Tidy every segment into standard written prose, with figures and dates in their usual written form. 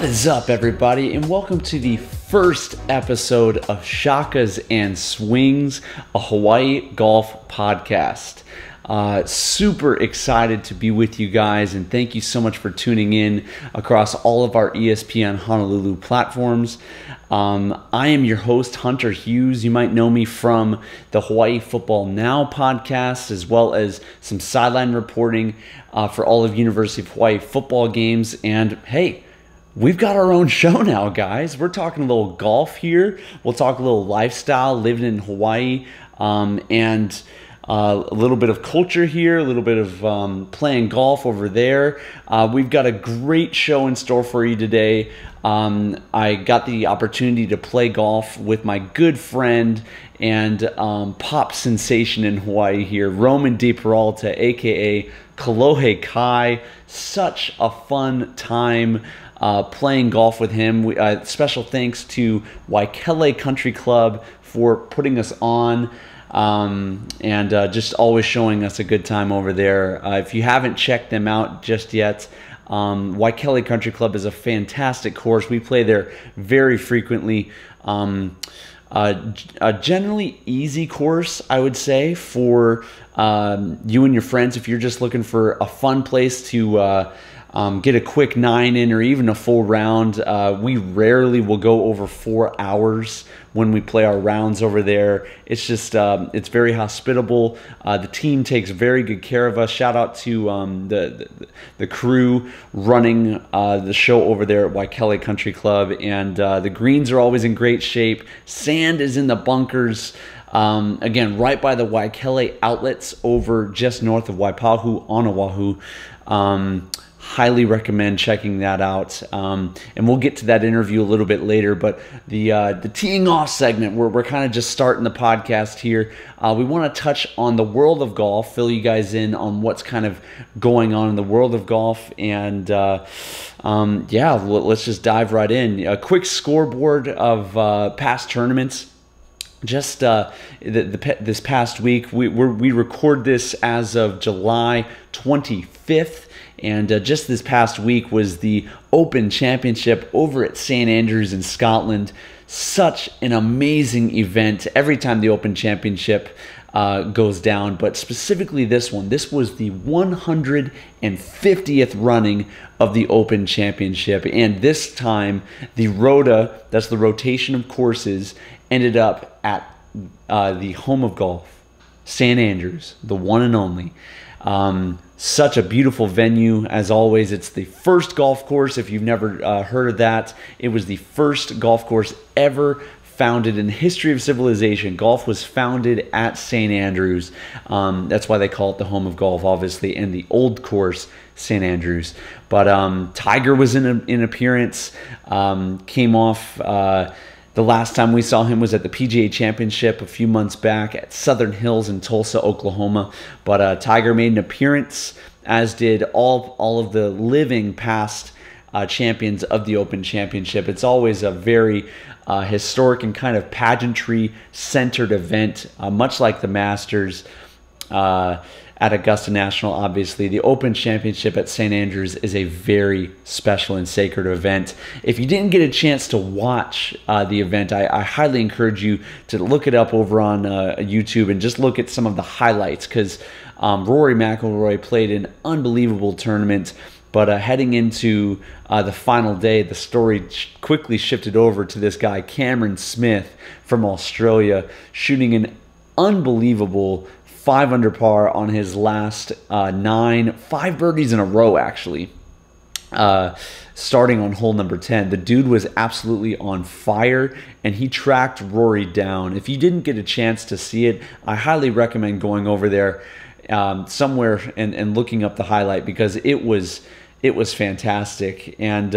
is up, everybody, and welcome to the first episode of Shakas Swings, a Hawaii golf podcast. Super excited to be with you guys, and thank you so much for tuning in across all of our ESPN Honolulu platforms. I am your host, Hunter Hughes. You might know me from the Hawaii Football Now podcast, as well as some sideline reporting for all of University of Hawaii football games. And hey, we've got our own show now, guys. We're talking a little golf here. We'll talk a little lifestyle, living in Hawaii, and a little bit of culture here, a little bit of playing golf over there. We've got a great show in store for you today. I got the opportunity to play golf with my good friend and pop sensation in Hawaii here, Roman De Peralta, aka Kolohe Kai. Such a fun time playing golf with him. Special thanks to Waikele Country Club for putting us on. And just always showing us a good time over there. If you haven't checked them out just yet, Waikele Country Club is a fantastic course. We play there very frequently. A generally easy course, I would say, for you and your friends if you're just looking for a fun place to get a quick 9 in or even a full round. We rarely will go over 4 hours when we play our rounds over there. It's just, it's very hospitable. The team takes very good care of us. Shout out to the crew running the show over there at Waikele Country Club. And the greens are always in great shape. Sand is in the bunkers. Again, right by the Waikele outlets over just north of Waipahu on Oahu. Highly recommend checking that out, and we'll get to that interview a little bit later. But the teeing off segment, we're kind of just starting the podcast here. We want to touch on the world of golf, fill you guys in on what's kind of going on in the world of golf, and yeah, let's just dive right in. A quick scoreboard of past tournaments. Just this past week, we record this as of July 25th. And just this past week was the Open Championship over at St. Andrews in Scotland. Such an amazing event every time the Open Championship goes down, but specifically this one. This was the 150th running of the Open Championship, and this time the ROTA, that's the rotation of courses, ended up at the home of golf, St. Andrews, the one and only. Such a beautiful venue, as always. It's the first golf course, if you've never heard of that. It was the first golf course ever founded in the history of civilization. Golf was founded at St. Andrews. That's why they call it the home of golf, obviously, and the old course, St. Andrews. But Tiger was in appearance, came off... The last time we saw him was at the PGA Championship a few months back at Southern Hills in Tulsa, Oklahoma. But Tiger made an appearance, as did all of the living past champions of the Open Championship. It's always a very historic and kind of pageantry-centered event, much like the Masters at Augusta National. Obviously, the Open Championship at St. Andrews is a very special and sacred event. If you didn't get a chance to watch the event, I highly encourage you to look it up over on YouTube and just look at some of the highlights, because Rory McIlroy played an unbelievable tournament. But heading into the final day, the story quickly shifted over to this guy, Cameron Smith from Australia, shooting an unbelievable 5 under par on his last 9, 5 birdies in a row, actually, starting on hole number 10. The dude was absolutely on fire, and he tracked Rory down. If you didn't get a chance to see it, I highly recommend going over there somewhere and looking up the highlight, because it was fantastic. And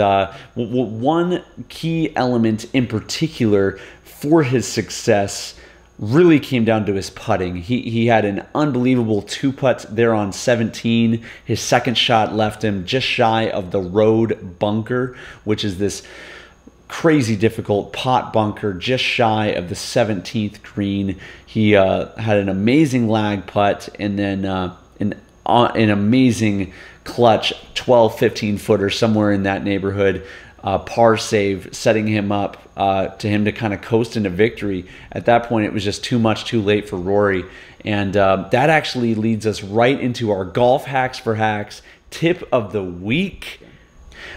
one key element in particular for his success really came down to his putting. He had an unbelievable 2-putt there on 17. His second shot left him just shy of the road bunker, which is this crazy difficult pot bunker just shy of the 17th green. He had an amazing lag putt, and then an amazing clutch 12-15 footer somewhere in that neighborhood. par save, setting him up to kind of coast into victory. At that point, it was just too much too late for Rory. And that actually leads us right into our golf hacks for hacks tip of the week.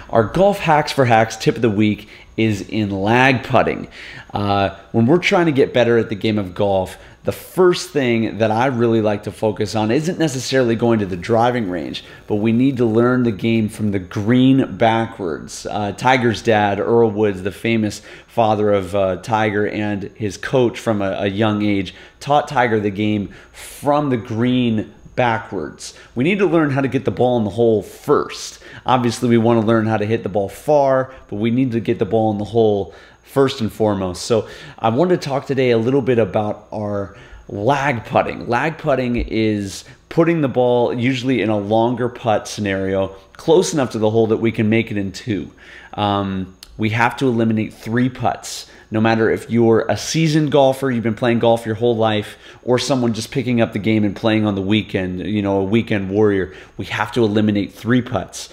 Our golf hacks for hacks tip of the week is in lag putting. When we're trying to get better at the game of golf, the first thing that I really like to focus on isn't necessarily going to the driving range, but we need to learn the game from the green backwards. Tiger's dad, Earl Woods, the famous father of Tiger and his coach from a young age, taught Tiger the game from the green backwards. We need to learn how to get the ball in the hole first. Obviously, we want to learn how to hit the ball far, but we need to get the ball in the hole first and foremost. So I wanted to talk today a little bit about our lag putting. Lag putting is putting the ball usually in a longer putt scenario close enough to the hole that we can make it in two. We have to eliminate 3 putts. No matter if you're a seasoned golfer, you've been playing golf your whole life, or someone just picking up the game and playing on the weekend, a weekend warrior, we have to eliminate 3 putts.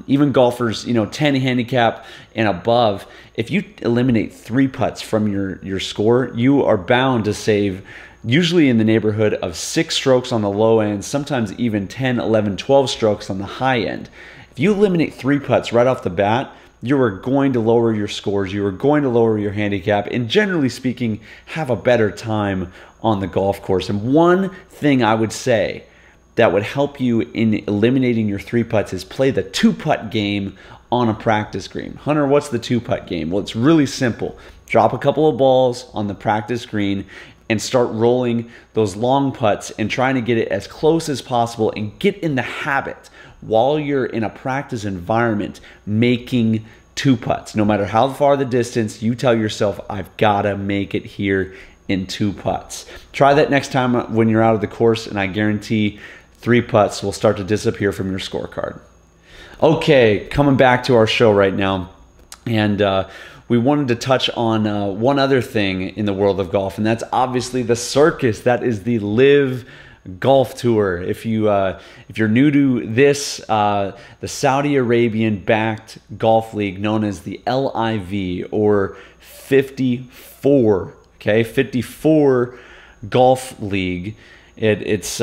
Even golfers, 10 handicap and above, if you eliminate 3 putts from your score, you are bound to save usually in the neighborhood of 6 strokes on the low end, sometimes even 10, 11, 12 strokes on the high end. If you eliminate 3 putts right off the bat, you are going to lower your scores, you are going to lower your handicap, and generally speaking, have a better time on the golf course. And one thing I would say that would help you in eliminating your 3 putts is play the 2 putt game on a practice green. Hunter, what's the 2 putt game? Well, it's really simple. Drop a couple of balls on the practice green and start rolling those long putts and trying to get it as close as possible and get in the habit while you're in a practice environment making 2 putts. No matter how far the distance, you tell yourself, I've got to make it here in 2 putts. Try that next time when you're out of the course, and I guarantee 3 putts will start to disappear from your scorecard. Okay, coming back to our show right now, and we wanted to touch on one other thing in the world of golf, and that's obviously the circus. That is the LIV Golf Tour. If you're new to this, the Saudi Arabian backed golf league known as the LIV, or 54, okay, 54 golf league. It's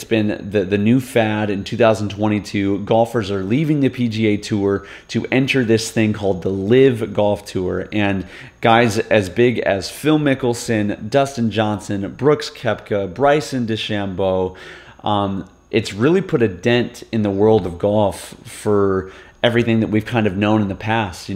been the new fad in 2022. Golfers are leaving the PGA Tour to enter this thing called the LIV Golf Tour, and guys as big as Phil Mickelson, Dustin Johnson, Brooks Koepka, Bryson DeChambeau. It's really put a dent in the world of golf for everything that we've kind of known in the past. The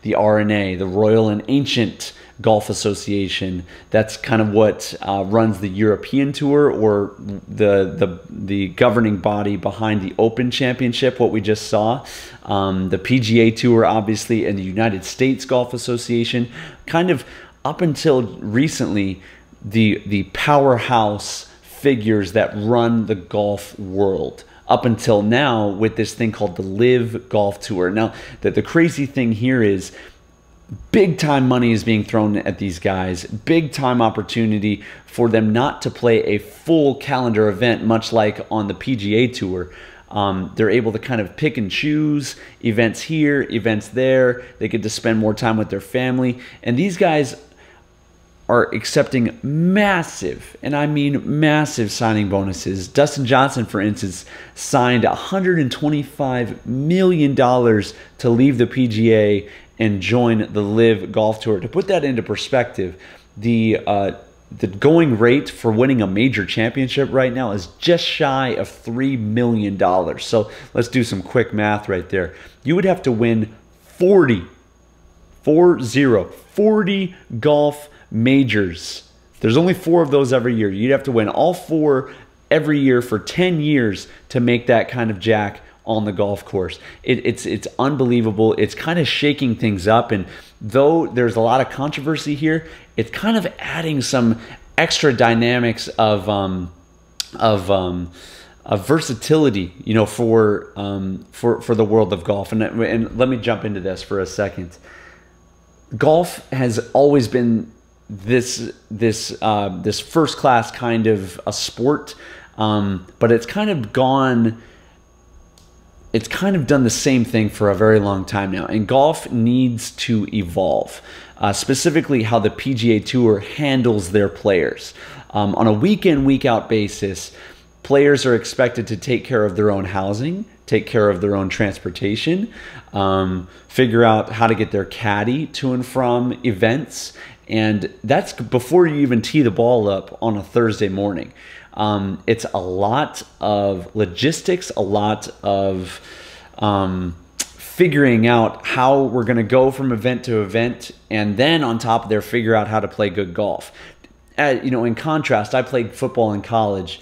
RNA, the Royal and Ancient Golf Association. That's kind of what runs the European Tour, or the governing body behind the Open Championship, what we just saw. The PGA Tour, obviously, and the United States Golf Association. Kind of up until recently, the powerhouse figures that run the golf world. Up until now, with this thing called the LIV Golf Tour. Now, the crazy thing here is big time money is being thrown at these guys, big time opportunity for them not to play a full calendar event, much like on the PGA Tour. They're able to kind of pick and choose events here, events there. They get to spend more time with their family. And these guys are accepting massive, and I mean massive, signing bonuses. Dustin Johnson, for instance, signed $125 million to leave the PGA and join the LIV Golf Tour. To put that into perspective, the going rate for winning a major championship right now is just shy of $3 million. So let's do some quick math right there. You would have to win 40 golf majors. There's only 4 of those every year. You'd have to win all 4 every year for 10 years to make that kind of jack on the golf course. It's unbelievable. It's kind of shaking things up, and though there's a lot of controversy here, it's kind of adding some extra dynamics of versatility, for the world of golf. And let me jump into this for a second. Golf has always been this first class kind of a sport, but it's kind of gone it's kind of done the same thing for a very long time now, and golf needs to evolve, specifically how the PGA Tour handles their players. On a week-in, week-out basis, players are expected to take care of their own housing, take care of their own transportation, figure out how to get their caddy to and from events, and that's before you even tee the ball up on a Thursday morning. It's a lot of logistics, a lot of figuring out how we're going to go from event to event, and then on top of there, figure out how to play good golf. In contrast, I played football in college.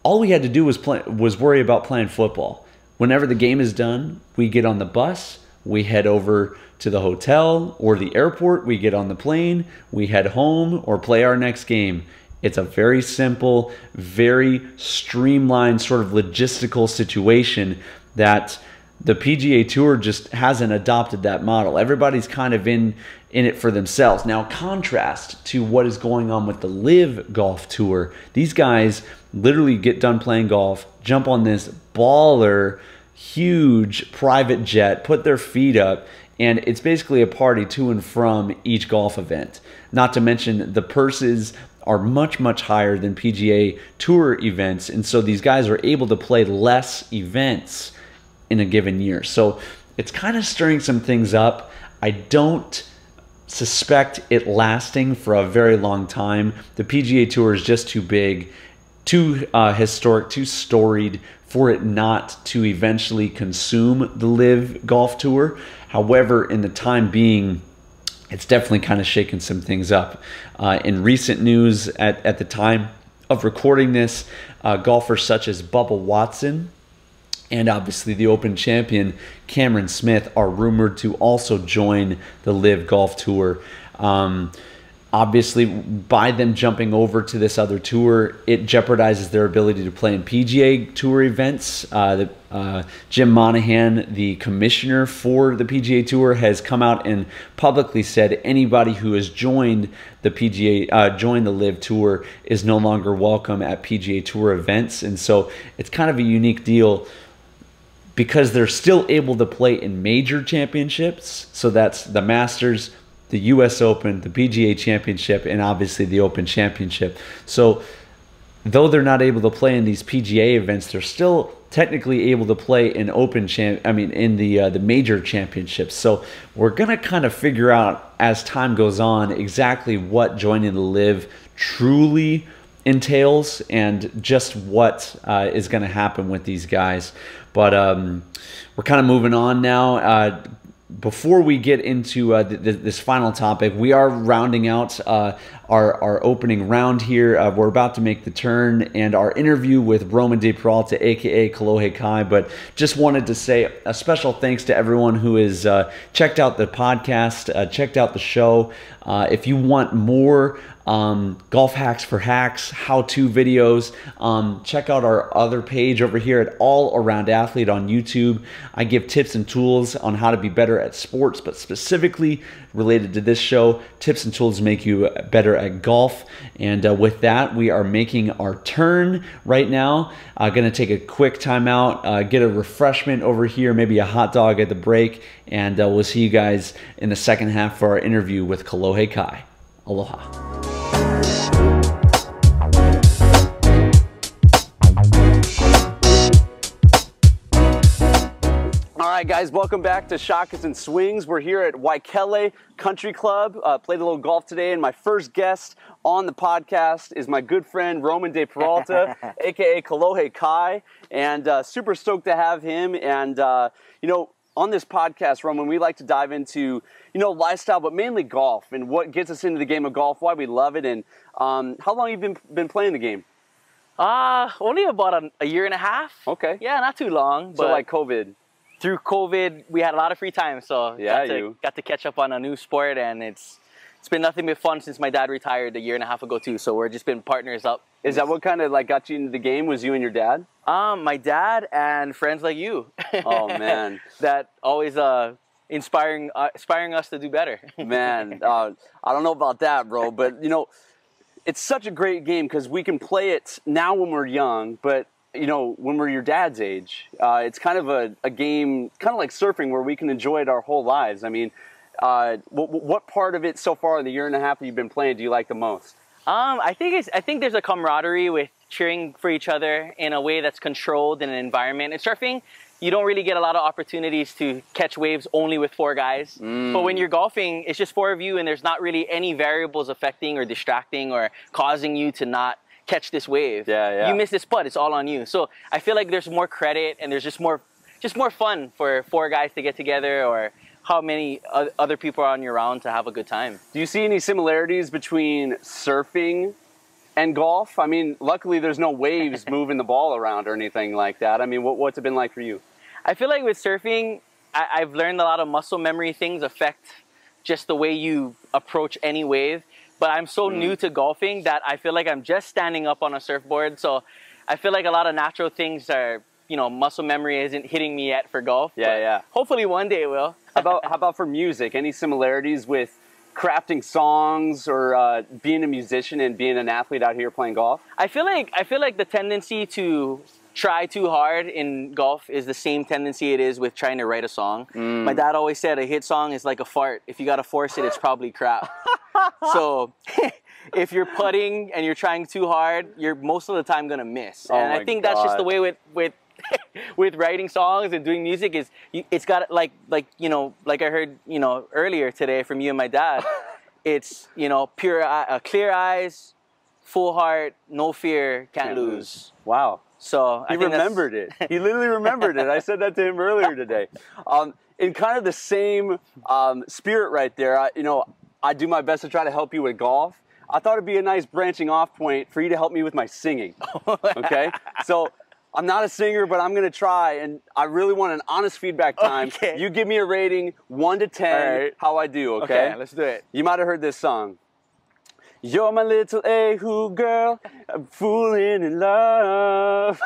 All we had to do was worry about playing football. Whenever the game is done, we get on the bus, we head over to the hotel or the airport, we get on the plane, we head home or play our next game. It's a very simple, very streamlined sort of logistical situation that the PGA Tour just hasn't adopted that model. Everybody's kind of in it for themselves. Now, contrast to what is going on with the LIV Golf Tour. These guys literally get done playing golf, jump on this baller, huge private jet, put their feet up, and it's basically a party to and from each golf event. Not to mention the purses are much, much higher than PGA Tour events, and so these guys are able to play less events in a given year. So it's kind of stirring some things up. I don't suspect it lasting for a very long time. The PGA Tour is just too big, too historic, too storied for it not to eventually consume the LIV Golf Tour. However, in the time being, it's definitely kind of shaking some things up. In recent news, at the time of recording this, golfers such as Bubba Watson and obviously the Open champion Cameron Smith are rumored to also join the LIV Golf Tour. Obviously, by them jumping over to this other tour, it jeopardizes their ability to play in PGA Tour events. Jim Monahan, the commissioner for the PGA Tour, has come out and publicly said anybody who has joined the joined the LIV Tour is no longer welcome at PGA Tour events. And so it's kind of a unique deal because they're still able to play in major championships. So that's the Masters, the US Open, the PGA Championship, and obviously the Open Championship. So though they're not able to play in these PGA events, they're still technically able to play in in the major championships. So we're gonna kind of figure out as time goes on exactly what joining the LIV truly entails and just what is going to happen with these guys. But we're kind of moving on now. Before we get into this final topic, we are rounding out our opening round here. We're about to make the turn and our interview with Roman De Peralta, aka Kolohe Kai. But just wanted to say a special thanks to everyone who has checked out the podcast, checked out the show. If you want more golf hacks for hacks, how-to videos, check out our other page over here at All Around Athlete on YouTube. I give tips and tools on how to be better at sports, but specifically related to this show, tips and tools to make you better at golf. And with that, we are making our turn right now. Going to take a quick time out, get a refreshment over here, maybe a hot dog at the break, and we'll see you guys in the second half for our interview with Kolohe Kai. Aloha. All right, guys, welcome back to Shakas Swings. We're here at Waikele Country Club. Played a little golf today, and my first guest on the podcast is my good friend Roman De Peralta, aka Kolohe Kai, and super stoked to have him. And on this podcast, Roman, we like to dive into lifestyle, but mainly golf and what gets us into the game of golf, why we love it, and how long you've been playing the game. Only about a year and a half. Okay. Yeah, not too long. So but like COVID. Through COVID, we had a lot of free time, so yeah, got to catch up on a new sport, and it's been nothing but fun since my dad retired a year and a half ago too. So we're just been partners up. Is that what kind of got you into the game? Was you and your dad? My dad and friends like you. Oh man, that always inspiring us to do better. Man, I don't know about that, bro, but it's such a great game because we can play it now when we're young, but you know, when we're your dad's age, it's kind of a game, kind of like surfing, where we can enjoy it our whole lives. I mean, what part of it so far in the year and a half that you've been playing do you like the most? I think there's a camaraderie with cheering for each other in a way that's controlled in an environment. In surfing, you don't really get a lot of opportunities to catch waves only with 4 guys. But when you're golfing, it's just 4 of you, and there's not really any variables affecting or distracting or causing you to not catch this wave. You miss this putt, it's all on you. So I feel like there's more credit, and there's just more fun for 4 guys to get together, or how many other people are on your round to have a good time. Do you see any similarities between surfing and golf? I mean, luckily there's no waves moving the ball around or anything like that. I mean, what's it been like for you? I feel like with surfing, I've learned a lot of muscle memory things affect just the way you approach any wave. But I'm so new to golfing that I feel like I'm just standing up on a surfboard. So I feel like a lot of natural things are, you know, muscle memory isn't hitting me yet for golf. Hopefully one day it will. How about for music? Any similarities with crafting songs or being a musician and being an athlete out here playing golf? I feel like the tendency to try too hard in golf is the same tendency it is with trying to write a song. My dad always said a hit song is like a fart. If you got to force it, it's probably crap. So if you're putting and you're trying too hard, you're most of the time going to miss. And I think that's just the way with with writing songs and doing music is it's got like you know, like I heard, you know, earlier today from you and my dad, it's, you know, clear eyes, full heart, no fear, can't lose. Wow. So he remembered it. He literally remembered it. I said that to him earlier today. In kind of the same spirit right there, you know, I do my best to try to help you with golf. I thought it'd be a nice branching off point for you to help me with my singing. Okay? So I'm not a singer, but I'm going to try, and I really want an honest feedback time. Okay. You give me a rating, 1 to 10, how I do, okay? Okay, let's do it. You might have heard this song. You're my little a-hoo girl, I'm fooling in love.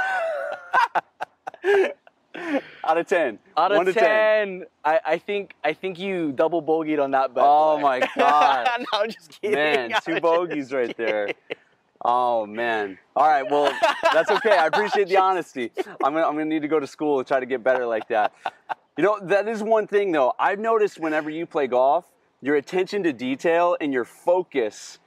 Out of 10. Out of 1 to 10. I think you double bogeyed on that bet. Oh my God. No, I'm just kidding. Man, 2 bogeys right there. Oh man. All right, well, that's okay. I appreciate the honesty. I'm gonna need to go to school and try to get better like that. You know, that is one thing though. I've noticed whenever you play golf, your attention to detail and your focus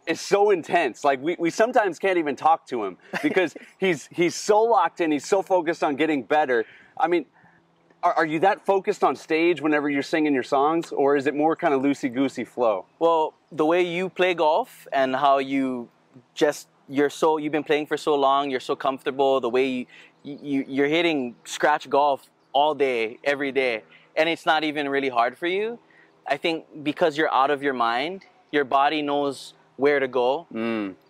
is so intense. Like we sometimes can't even talk to him because he's so locked in, he's so focused on getting better. I mean, are you that focused on stage whenever you're singing your songs, or is it more kind of loosey-goosey flow? Well, the way you play golf and how you've been playing for so long, you're so comfortable, the way you're hitting scratch golf all day, every day, and it's not even really hard for you. I think because you're out of your mind, your body knows where to go,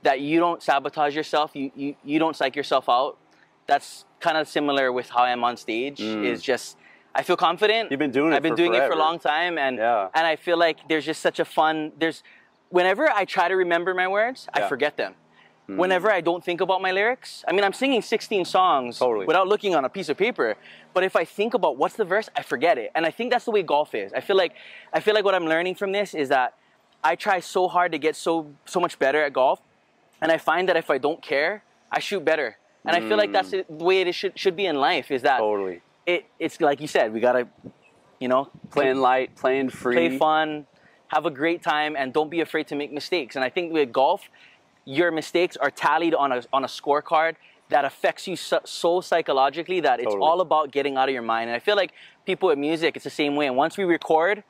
that you don't sabotage yourself, you don't psych yourself out. That's kind of similar with how I'm on stage, is just, I feel confident. You've been doing it I've been doing it for a long time, and I feel like there's just such a fun, whenever I try to remember my words, I forget them. Whenever I don't think about my lyrics, I mean, I'm singing 16 songs without looking on a piece of paper, but if I think about what's the verse, I forget it. And I think that's the way golf is. I feel like what I'm learning from this is that I try so hard to get so much better at golf, and I find that if I don't care, I shoot better. And I feel like that's the way it should be in life, is that it's like you said, we gotta, you know, playing light, playing free, play fun, have a great time, and don't be afraid to make mistakes. And I think with golf, your mistakes are tallied on a scorecard that affects you so psychologically that it's all about getting out of your mind. And I feel like people with music, it's the same way. And once we record,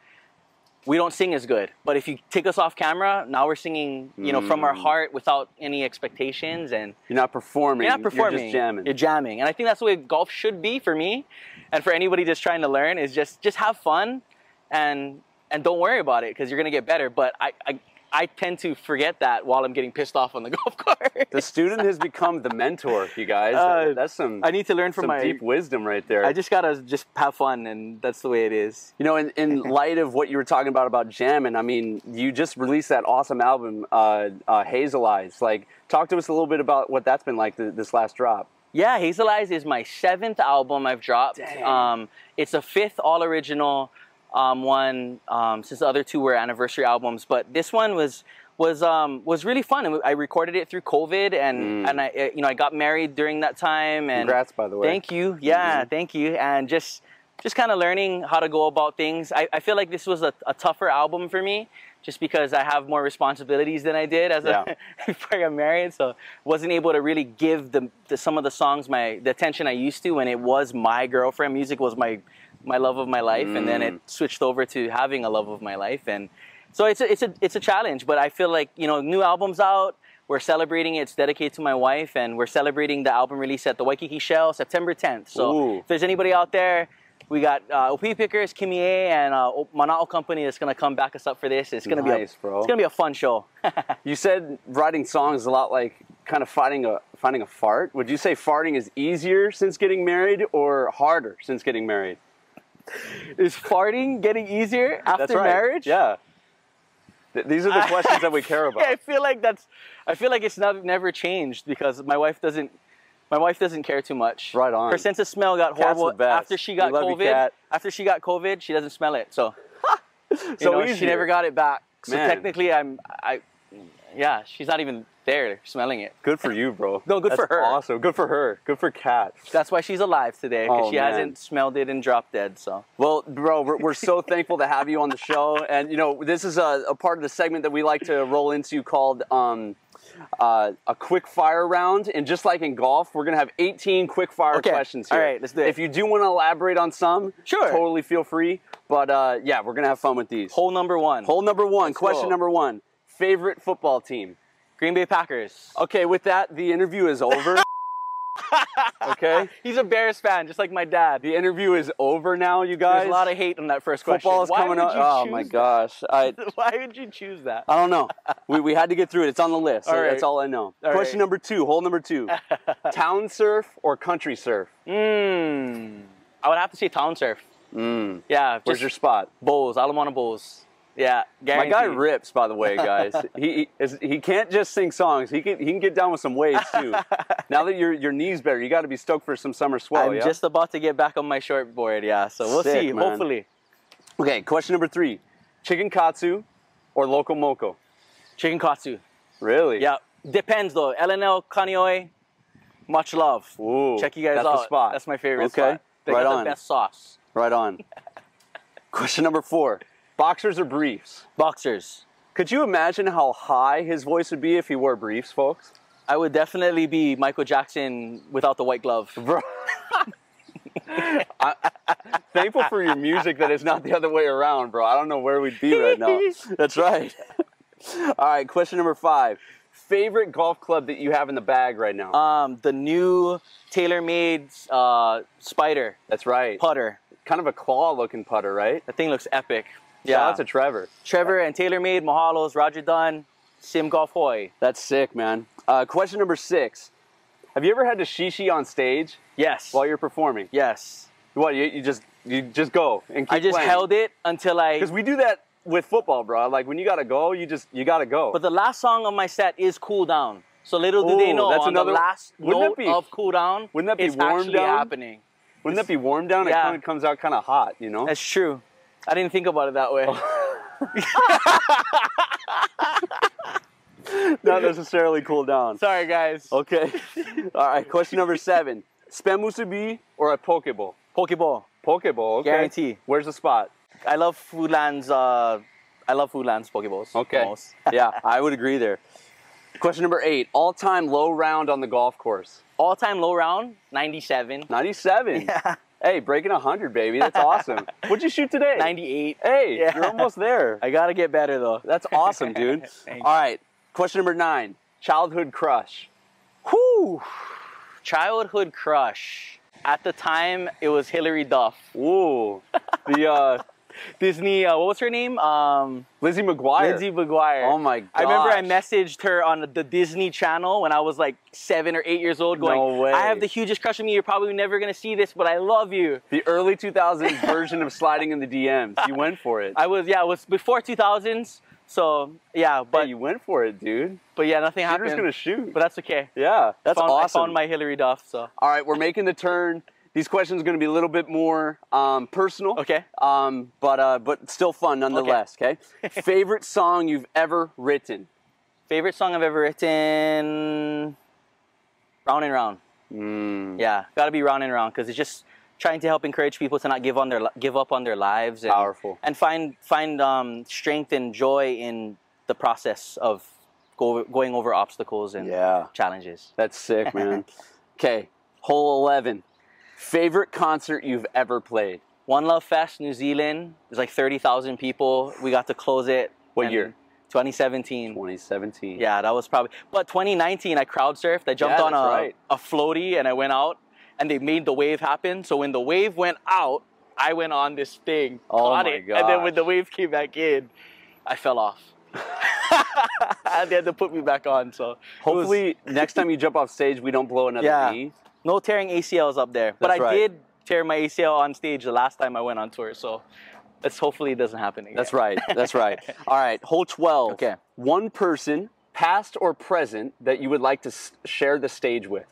we don't sing as good. But if you take us off camera, now we're singing, you know, from our heart without any expectations. And you're not performing. You're not performing. You're just jamming. You're jamming. And I think that's the way golf should be for me. And for anybody just trying to learn, is just have fun and don't worry about it, because you're going to get better. But I tend to forget that while I'm getting pissed off on the golf course. The student has become the mentor, you guys. That's some. I need to learn from some deep wisdom right there. I just gotta have fun, and that's the way it is. You know, in light of what you were talking about jamming, I mean, you just released that awesome album, Hazel Eyes. Like, talk to us a little bit about what that's been like this last drop. Yeah, Hazel Eyes is my 7th album I've dropped. It's a 5th all original one, since the other 2 were anniversary albums, but this one was was really fun. I recorded it through COVID, and I got married during that time. And congrats, by the way. Thank you. Yeah, thank you. And just kind of learning how to go about things. I feel like this was a tougher album for me, just because I have more responsibilities than I did before I got married. So wasn't able to really give some of the songs the attention I used to when it was my girlfriend. Music was my love of my life, and then it switched over to having a love of my life. And so it's a challenge, but I feel like, new album's out. We're celebrating it. It's dedicated to my wife, and we're celebrating the album release at the Waikiki Shell September 10th. So if there's anybody out there, we got Opi Pickers, Kimi A, and Mana'o Company that's gonna come back us up for this. It's gonna be it's gonna be a fun show. You said writing songs is a lot like kind of finding a fart. Would you say farting is easier since getting married or harder since getting married? Is farting getting easier after marriage? Yeah. These are the questions that we care about. I feel like it's never changed, because my wife doesn't care too much. Right on. Her sense of smell got horrible after she got COVID. After she got COVID, she doesn't smell it. So, she never got it back. So technically, she's not even there smelling it. Good for you, bro. No, good for her. Awesome. Good for her. Good for Kat. That's why she's alive today, because she hasn't smelled it and dropped dead. So, well, bro, we're so thankful to have you on the show. And this is a part of the segment that we like to roll into called a quick fire round. And just like in golf, we're gonna have 18 quick fire questions here. All right, let's do it. If you do want to elaborate on some, totally feel free. But yeah, we're gonna have fun with these. Hole number one. Question number one. Favorite football team? Green Bay Packers. Okay, with that, the interview is over. Okay? He's a Bears fan, just like my dad. The interview is over now, you guys. There's a lot of hate on that first question. Football is coming up. Oh my gosh. Why would you choose that? I don't know. We had to get through it. It's on the list. All right. That's all I know. Question number two, hole number two. Town surf or country surf? I would have to say town surf. Yeah. Where's your spot? Bowls, Alamana Bowls. Yeah, guaranteed. My guy rips, by the way, guys. He can't just sing songs. He can get down with some waves too. Now that your knee's better, you got to be stoked for some summer swell. I'm just about to get back on my shortboard. Yeah, so we'll see. Man. Hopefully. Okay, question number three: chicken katsu or loco moco? Chicken katsu. Really? Yeah. Depends though. LNL Kanioi, much love. Ooh, check you guys out. That's the spot. That's my favorite spot. They got the best sauce. Right on. Question number four. Boxers or briefs? Boxers. Could you imagine how high his voice would be if he wore briefs, folks? I would definitely be Michael Jackson without the white glove. Bro. Thankful for your music that it's not the other way around, bro. I don't know where we'd be right now. That's right. All right, question number five. Favorite golf club that you have in the bag right now? The new TaylorMade Spider. That's right. Putter. Kind of a claw-looking putter, right? That thing looks epic. Shout out to Trevor. Trevor and TaylorMade, Mahalos, Roger Dunn, Sim Golf Hoy. That's sick, man. Question number six. Have you ever had to shishi on stage? Yes. While you're performing? Yes. What, you just go and keep I just playing? held it until Because we do that with football, bro. Like, when you gotta go, you gotta go. But the last song on my set is Cool Down. So little do they know, that's on the last note of Cool Down, wouldn't that be it's warm actually down? happening. Wouldn't that be warm down? Yeah. It kind of comes out kind of hot, you know? That's true. I didn't think about it that way. Not necessarily cool down. Sorry, guys. Okay. All right, question number seven. Spam musubi or a pokeball? Pokeball. Pokeball, okay. Guarantee. Where's the spot? I love Foodland's Pokeballs. Okay. Yeah, I would agree there. Question number 8. All-time low round on the golf course. All-time low round, 97. 97? Yeah. Hey, breaking 100, baby. That's awesome. What'd you shoot today? 98. Hey, yeah. You're almost there. I gotta get better, though. That's awesome, dude. All right. Question number 9. Childhood crush. Whew. Childhood crush. At the time, it was Hilary Duff. Ooh. The Disney, what was her name? Lizzie McGuire. Lizzie McGuire. Oh my god. I remember I messaged her on the Disney Channel when I was like 7 or 8 years old going, no way. I have the hugest crush on me. You're probably never going to see this, but I love you. The early 2000s version of sliding in the DMs. You went for it. It was before 2000s. So, yeah. But hey, you went for it, dude. But yeah, nothing happened. You're just going to shoot. But that's okay. Yeah, that's awesome. I found my Hilary Duff, so. All right, we're making the turn. These questions are going to be a little bit more personal. Okay. But still fun nonetheless, okay? Favorite song you've ever written? Favorite song I've ever written, Round and Round. Yeah, gotta be Round and Round, because it's just trying to help encourage people to not give up on their lives. And, Powerful. And find strength and joy in the process of going over obstacles and challenges. That's sick, man. Okay, hole 11. Favorite concert you've ever played? One Love Fest, New Zealand. There's like 30,000 people. We got to close it. What year? 2017. 2017. Yeah, that was probably. But 2019, I crowd surfed. I jumped on a floaty and I went out, and they made the wave happen. So when the wave went out, I went on this thing, caught it, and then when the wave came back in, I fell off. They had to put me back on. So hopefully next time you jump off stage, we don't blow another knee. No tearing ACLs up there. But I did tear my ACL on stage the last time I went on tour. So hopefully it doesn't happen again. That's right. That's right. All right, hole 12. Okay. One person, past or present, that you would like to share the stage with.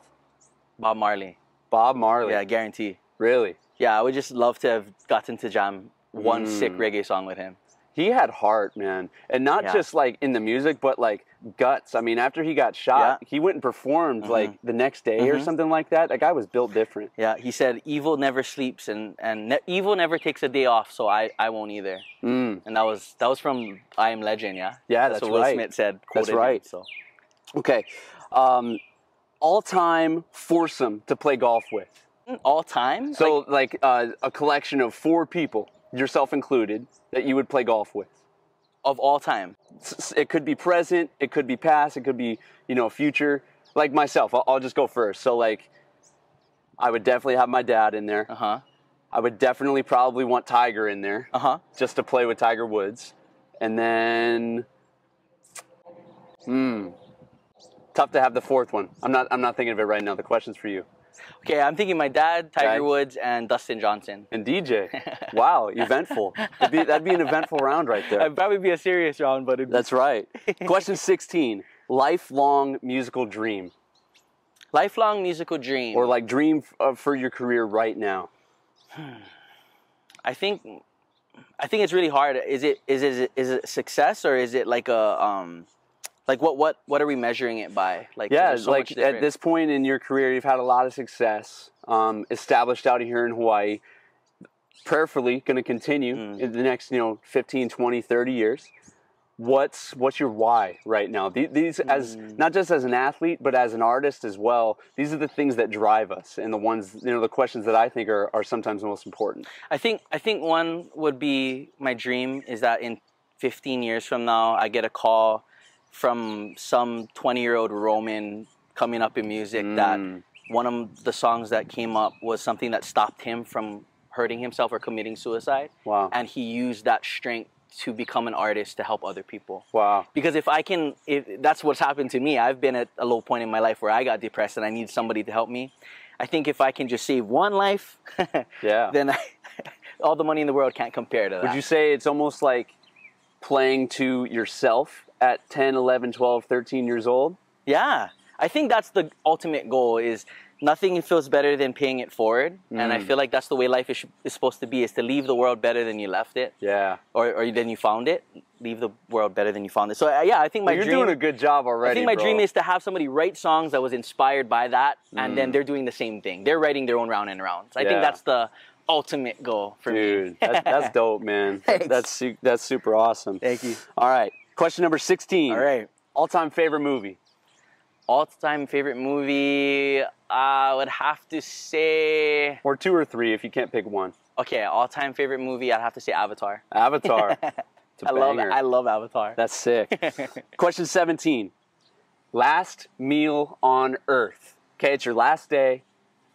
Bob Marley. Bob Marley. Yeah, guarantee. Really? Yeah, I would just love to have gotten to jam one sick reggae song with him. He had heart, man. And not just like in the music, but like guts. I mean, after he got shot, he went and performed like the next day or something like that. That guy was built different. Yeah, he said, evil never sleeps and evil never takes a day off, so I won't either. And that was from I Am Legend, yeah? Yeah, that's what Will Smith said. That's right. Him, so. Okay. All-time foursome to play golf with. All time? So like a collection of 4 people, yourself included, that you would play golf with. Of all time? It could be present, it could be past, it could be, future. Like myself, I'll just go first. So like, I would definitely have my dad in there. I would definitely probably want Tiger in there. Just to play with Tiger Woods. And then, tough to have the 4th one. I'm not thinking of it right now. The question's for you. Okay, I'm thinking my dad, Tiger Woods, and Dustin Johnson. And DJ. Wow, eventful. That'd be an eventful round right there. It'd probably be a serious round, but That's right. Question 16. Lifelong musical dream. Lifelong musical dream. Or like dream for your career right now. I think it's really hard. Is it success, or is it like a like what are we measuring it by? Like like at this point in your career, you've had a lot of success, established out here in Hawaii. Prayerfully going to continue in the next 15, 20, 30 years. What's your why right now? These as not just as an athlete, but as an artist as well. These are the things that drive us, and the ones the questions that I think are sometimes most important. I think one would be, my dream is that in 15 years from now, I get a call from some 20-year-old Roman coming up in music that one of the songs that came up was something that stopped him from hurting himself or committing suicide. Wow. And he used that strength to become an artist to help other people. Wow. Because if that's what's happened to me. I've been at a low point in my life where I got depressed and I need somebody to help me. I think if I can just save one life, then all the money in the world can't compare to that. Would you say it's almost like playing to yourself at 10, 11, 12, 13 years old? Yeah. I think that's the ultimate goal, is nothing feels better than paying it forward. And I feel like that's the way life is supposed to be, is to leave the world better than you left it. Yeah. Or than you found it. Leave the world better than you found it. So yeah, I think my dream... You're doing a good job already, I think my dream is to have somebody write songs that was inspired by that, and then they're doing the same thing. They're writing their own round and rounds. I think that's the ultimate goal for me. Dude, that's dope, man. Thanks. That's super awesome. Thank you. All right. Question number 16. All right. All-time favorite movie? All-time favorite movie, I would have to say... Or 2 or 3 if you can't pick one. Okay, all-time favorite movie, I'd have to say Avatar. Avatar. I love Avatar. That's sick. Question 17. Last meal on Earth. Okay, it's your last day.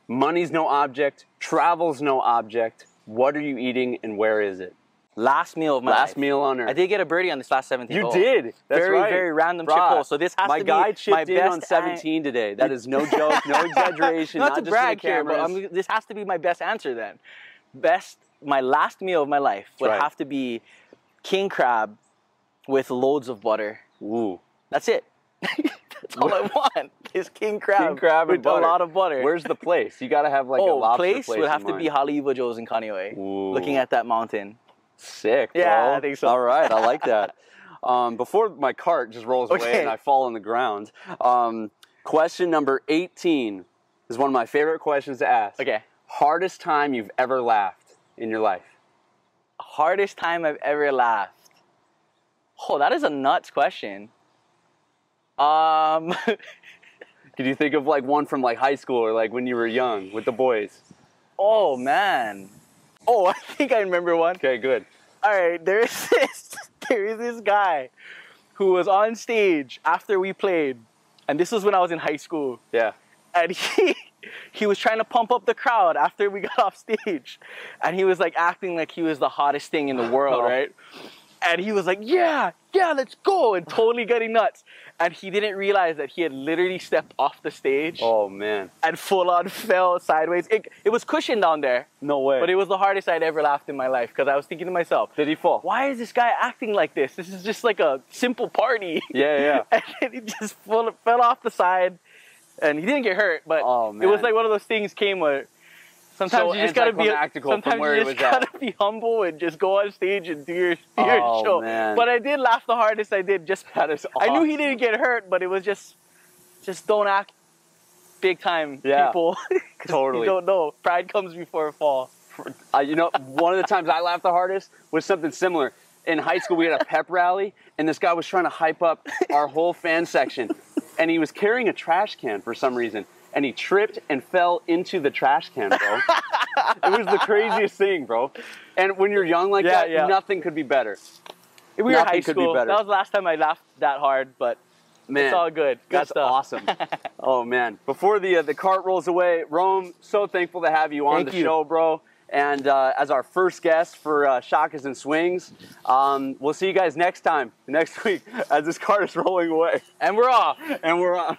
Money's no object. Travel's no object. What are you eating and where is it? Last meal of my life. Last meal on Earth. I did get a birdie on this last 17 hole. You did. That's very, right. very random chip hole. So this has to be my guy chipped in on 17 today. That is no joke, no exaggeration. Not to just brag for the here, but this has to be my best answer then. My last meal of my life would have to be king crab with loads of butter. Ooh. That's it. That's all I want is king crab. King crab with and butter. a lot of butter. Where's the place? You got to have like a lobster place. Would have to be Haleiwa Joe's in Kaneohe. Ooh. Looking at that mountain. Sick, bro. Yeah, I think so. All right, I like that. Before my cart just rolls away Okay. and I fall on the ground. Question number 18 is one of my favorite questions to ask. Okay. Hardest time you've ever laughed in your life? Hardest time I've ever laughed. Oh, that is a nuts question. Could you think of like one from like high school or like when you were young with the boys? Oh man. Oh, I think I remember one. Okay, good. All right, there is this guy who was on stage after we played, and this was when I was in high school. Yeah. And he was trying to pump up the crowd after we got off stage, and he was like acting like he was the hottest thing in the world, right? And he was like, yeah, let's go, and totally getting nuts. And he didn't realize that he had literally stepped off the stage. Oh, man. And full on fell sideways. It was cushioned down there. No way. But it was the hardest I'd ever laughed in my life, because I was thinking to myself, Did he fall? why is this guy acting like this? This is just like a simple party. Yeah. And then he just fell off the side, and he didn't get hurt, but it was like one of those things came where sometimes So you just gotta be anticlimactical from sometimes where you it just was at. gotta be humble and just go on stage and do your Oh, show. man. But I did laugh the hardest I did. That is I knew awesome. he didn't get hurt, but it was just don't act big time, Yeah. people. 'Cause Totally. You don't know. Pride comes before a fall. You know, one of the times I laughed the hardest was something similar. In high school, we had a pep rally, and this guy was trying to hype up our whole fan section, and he was carrying a trash can for some reason, and he tripped and fell into the trash can, bro. It was the craziest thing, bro. And when you're young like that, nothing could be better. We were in Nothing high could be school. better. That was the last time I laughed that hard, but Man, it's all good. Good That's stuff. awesome. Oh, man. Before the cart rolls away, Rome, so thankful to have you on Thank the you. show, bro. And as our first guest for Shakas and Swings, we'll see you guys next time, next week, as this cart is rolling away. And we're off. And we're on.